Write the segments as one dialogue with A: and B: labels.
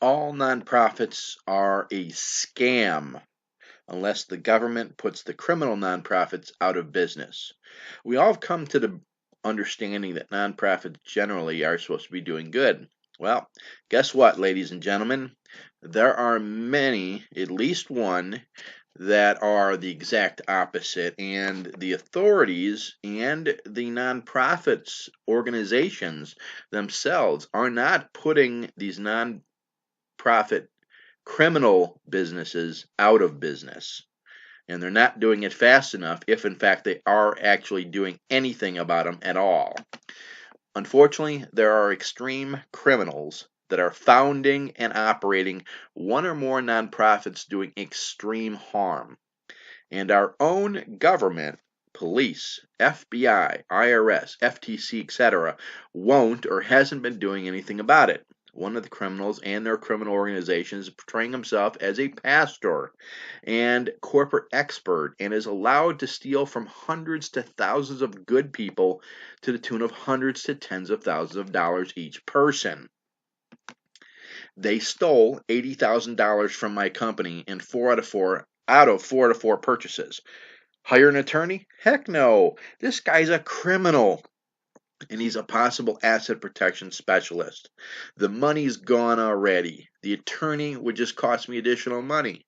A: All nonprofits are a scam unless the government puts the criminal nonprofits out of business. We all have come to the understanding that nonprofits generally are supposed to be doing good. Well, guess what, ladies and gentlemen? There are many, at least one, that are the exact opposite, and the authorities and the nonprofits organizations themselves are not putting these profit criminal businesses out of business. And they're not doing it fast enough if, in fact, they are actually doing anything about them at all. Unfortunately, there are extreme criminals that are founding and operating one or more nonprofits doing extreme harm. And our own government, police, FBI, IRS, FTC, etc., won't or hasn't been doing anything about it. One of the criminals and their criminal organization is portraying himself as a pastor and corporate expert and is allowed to steal from hundreds to thousands of good people to the tune of hundreds to tens of thousands of dollars each person. They stole $80,000 from my company in 4 out of 4 purchases. Hire an attorney? Heck no. This guy's a criminal, and he's a possible asset protection specialist. The money's gone already. The attorney would just cost me additional money.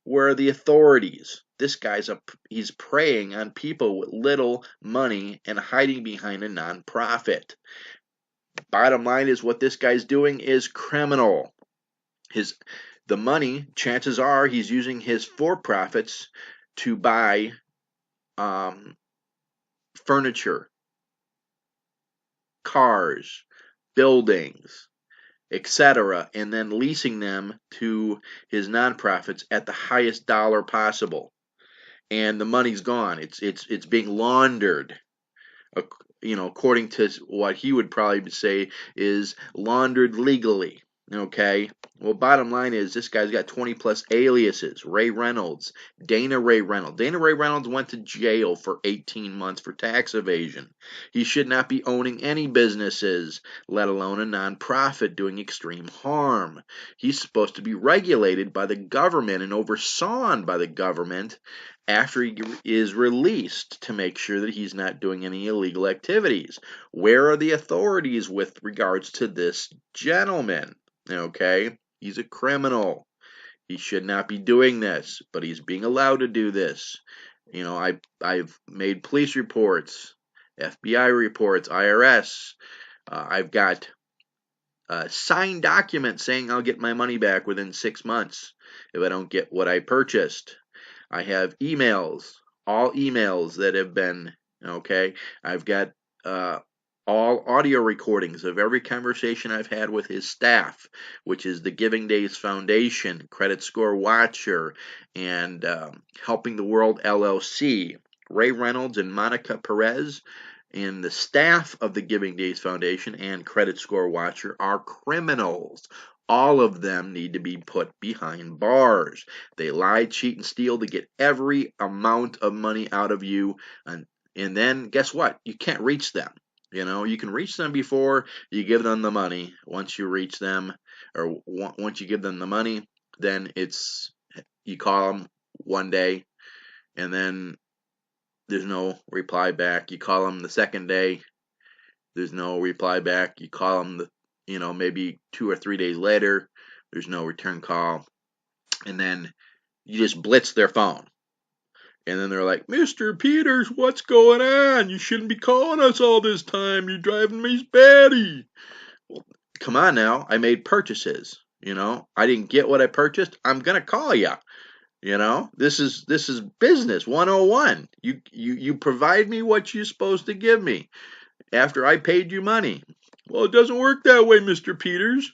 A: Where are the authorities? This guy's he's preying on people with little money and hiding behind a nonprofit. Bottom line is, what this guy's doing is criminal. The money, chances are, he's using his for-profits to buy furniture, cars, buildings, etc., and then leasing them to his nonprofits at the highest dollar possible. And the money's gone. It's being laundered. According to what he would probably say is laundered legally. Okay. Well, bottom line is, this guy's got 20 plus aliases. Ray Reynolds, Ray Reynolds. Ray Reynolds went to jail for 18 months for tax evasion. He should not be owning any businesses, let alone a nonprofit doing extreme harm. He's supposed to be regulated by the government and overseen by the government after he is released, to make sure that he's not doing any illegal activities. Where are the authorities with regards to this gentleman? Okay, he's a criminal. He should not be doing this, but he's being allowed to do this. I've made police reports, FBI reports, IRS. I've got signed documents saying I'll get my money back within 6 months if I don't get what I purchased. I have emails, all emails that have been, okay. I've got all audio recordings of every conversation I've had with his staff, which is the Giving Days Foundation, Credit Score Watcher, and Helping the World LLC. Ray Reynolds and Monica Perez and the staff of the Giving Days Foundation and Credit Score Watcher are criminals. All of them need to be put behind bars. They lie, cheat, and steal to get every amount of money out of you. And then guess what? You can't reach them. You can reach them before you give them the money. Once you reach them, or once you give them the money, then you call them one day, and then there's no reply back. You call them the second day, there's no reply back. You call them maybe 2 or 3 days later, there's no return call. And then you just blitz their phone. And then they're like, Mr. Peters, what's going on? You shouldn't be calling us all this time. You're driving me batty. Well, come on now. I made purchases. I didn't get what I purchased. I'm going to call you. This is business 101. You provide me what you're supposed to give me after I paid you money. Well, it doesn't work that way, Mr. Peters.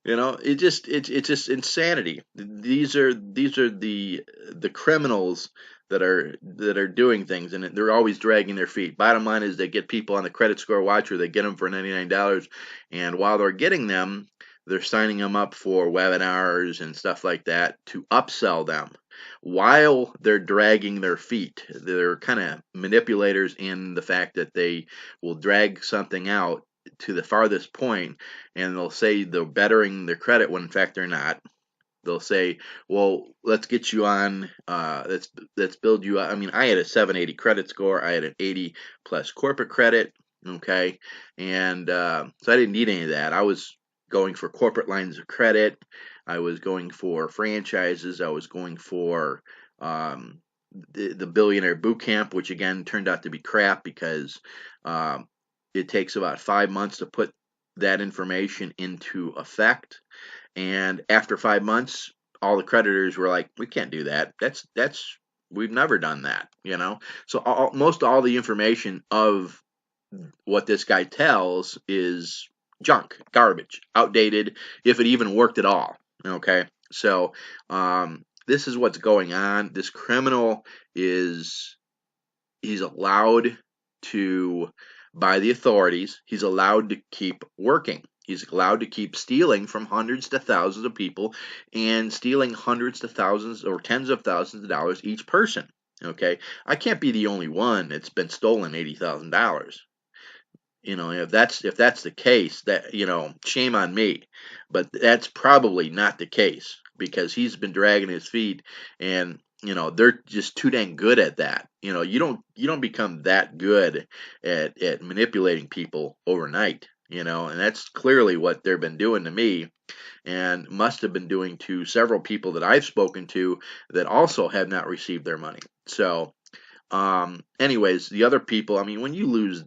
A: It's just insanity. These are the criminals that are doing things, and they're always dragging their feet. Bottom line is, they get people on the Credit Score Watcher. They get them for $99, and while they're getting them, they're signing them up for webinars and stuff like that to upsell them. While they're dragging their feet, they're kind of manipulators in the fact that they will drag something out to the farthest point, and they'll say they're bettering their credit when in fact they're not. They'll say, well, let's get you on, let's build you up. I mean, I had a 780 credit score. I had an 80 plus corporate credit. Okay. And so I didn't need any of that. I was going for corporate lines of credit. I was going for franchises. I was going for um, the billionaire boot camp, which again turned out to be crap because um, it takes about 5 months to put that information into effect. And after 5 months, all the creditors were like, "We can't do that. That's we've never done that." So most all the information of what this guy tells is junk, garbage, outdated, if it even worked at all. Okay, so this is what's going on. This criminal is he's allowed to, by the authorities, he's allowed to keep working. He's allowed to keep stealing from hundreds to thousands of people and stealing hundreds to thousands or tens of thousands of dollars each person. Okay, I can't be the only one that's been stolen $80,000. If that's the case, that shame on me. But that's probably not the case because he's been dragging his feet, and they're just too dang good at that. You don't become that good at manipulating people overnight. And that's clearly what they've been doing to me, and must have been doing to several people that I've spoken to that also have not received their money. So, anyways, the other people, I mean, when you lose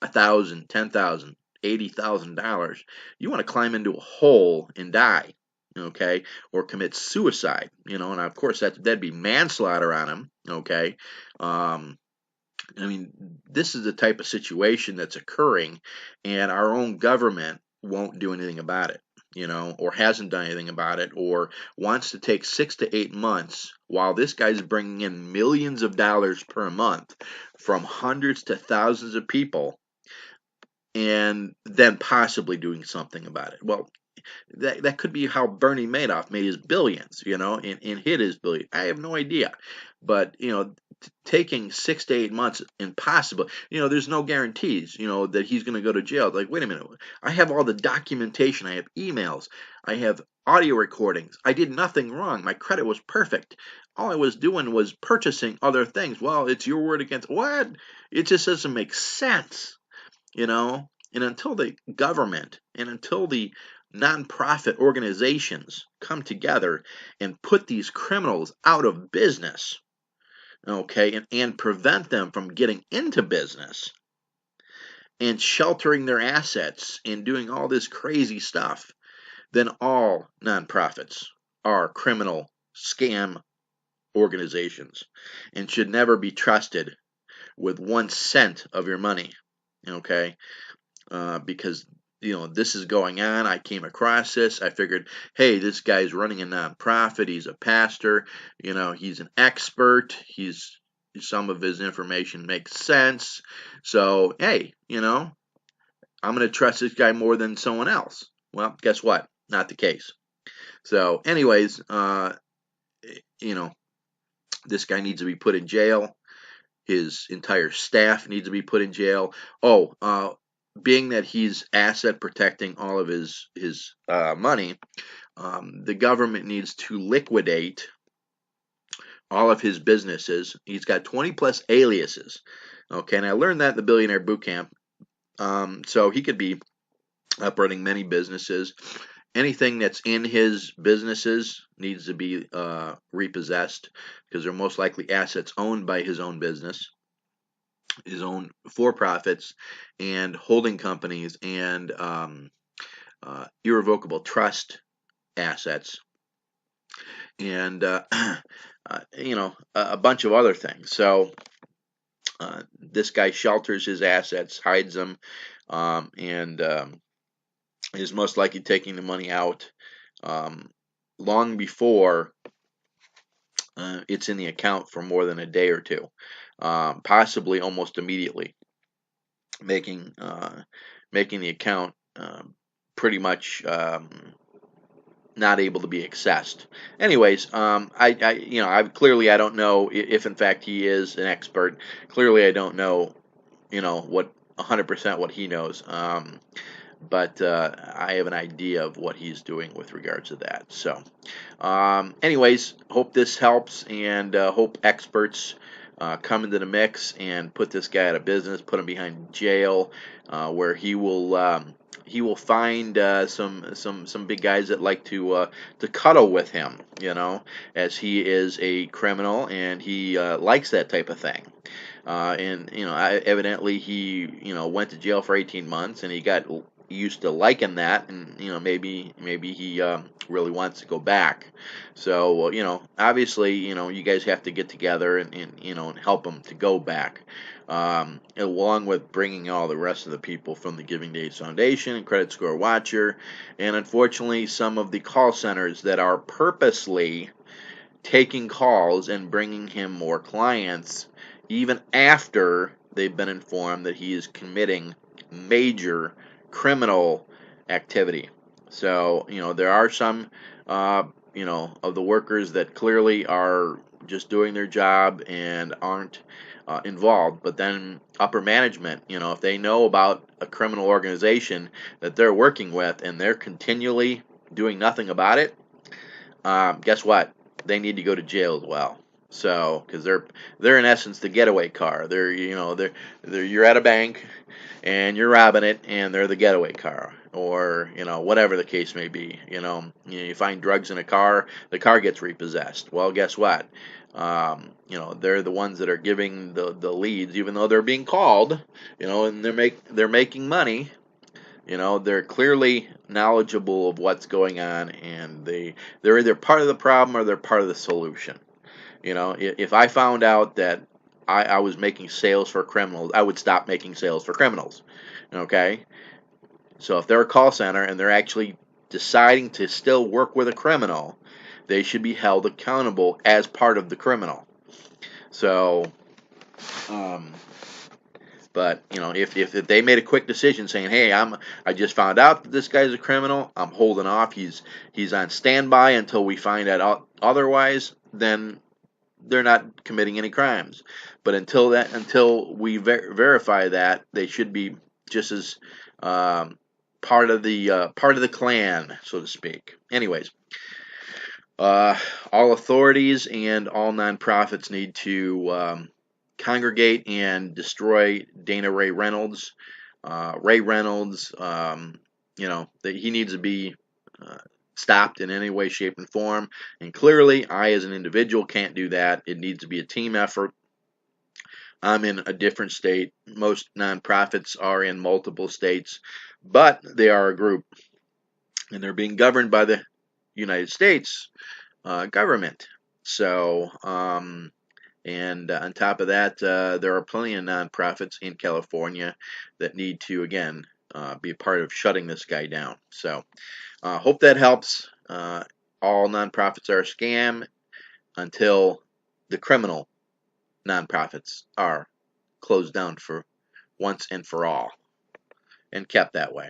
A: $1,000, $10,000, $80,000, you want to climb into a hole and die, okay, or commit suicide, and of course that'd be manslaughter on him, okay. I mean, this is the type of situation that's occurring, and our own government won't do anything about it, or hasn't done anything about it, or wants to take 6 to 8 months while this guy's bringing in millions of dollars per month from hundreds to thousands of people, and then possibly doing something about it. Well, that could be how Bernie Madoff made his billions, and hid his billion. I have no idea. But, taking 6 to 8 months, impossible. There's no guarantees, that he's going to go to jail. Like, wait a minute. I have all the documentation. I have emails. I have audio recordings. I did nothing wrong. My credit was perfect. All I was doing was purchasing other things. Well, it's your word against what? It just doesn't make sense. And until the government and until the nonprofit organizations come together and put these criminals out of business, okay, and prevent them from getting into business and sheltering their assets and doing all this crazy stuff, then all nonprofits are criminal scam organizations and should never be trusted with 1 cent of your money, okay. Because this is going on. I came across this. I figured, hey, this guy's running a nonprofit. He's a pastor. He's an expert. Some of his information makes sense. So, hey, I'm going to trust this guy more than someone else. Well, guess what? Not the case. So, anyways, this guy needs to be put in jail. His entire staff needs to be put in jail. Oh, being that he's asset protecting all of his money, the government needs to liquidate all of his businesses. He's got 20 plus aliases. Okay, and I learned that in the Billionaire Boot Camp. So he could be operating many businesses. Anything that's in his businesses needs to be repossessed because they're most likely assets owned by his own business, his own for-profits and holding companies and irrevocable trust assets, and a bunch of other things. So this guy shelters his assets, hides them, and is most likely taking the money out long before it's in the account for more than a day or two, possibly almost immediately, making the account pretty much not able to be accessed. Anyways, I clearly I don't know if in fact he is an expert. Clearly I don't know, what 100% what he knows. But I have an idea of what he's doing with regards to that. So, anyways, hope this helps, and hope experts come into the mix and put this guy out of business, put him behind jail, where he will find some big guys that like to cuddle with him, as he is a criminal and he likes that type of thing. And evidently he went to jail for 18 months and he got used to liking that, and maybe he really wants to go back. So obviously you guys have to get together and help him to go back, along with bringing all the rest of the people from the Giving Days Foundation and Credit Score Watcher, and unfortunately some of the call centers that are purposely taking calls and bringing him more clients even after they've been informed that he is committing major criminal activity. So, there are some, of the workers that clearly are just doing their job and aren't involved. But then upper management, if they know about a criminal organization that they're working with and they're continually doing nothing about it, guess what? They need to go to jail as well. So, because they're in essence the getaway car. They're you're at a bank and you're robbing it, and they're the getaway car, or whatever the case may be. You find drugs in a car, the car gets repossessed. Well, guess what? They're the ones that are giving the leads, even though they're being called. And they're making money. They're clearly knowledgeable of what's going on, and they're either part of the problem or they're part of the solution. If I found out that I was making sales for criminals, I would stop making sales for criminals. Okay? So if they're a call center and they're actually deciding to still work with a criminal, they should be held accountable as part of the criminal. So, but if they made a quick decision saying, "Hey, I just found out that this guy's a criminal. I'm holding off. He's on standby until we find out otherwise," then they're not committing any crimes. But until we verify that, they should be just as part of the clan, so to speak. Anyways, all authorities and all nonprofits need to congregate and destroy Ray Reynolds. Ray Reynolds, he needs to be stopped in any way, shape, and form. And clearly, I as an individual can't do that. It needs to be a team effort. I'm in a different state. Most nonprofits are in multiple states, but they are a group, and they're being governed by the United States government. So, and on top of that, there are plenty of nonprofits in California that need to, again, be a part of shutting this guy down. So, hope that helps. All nonprofits are a scam until the criminal nonprofits are closed down for once and for all, and kept that way.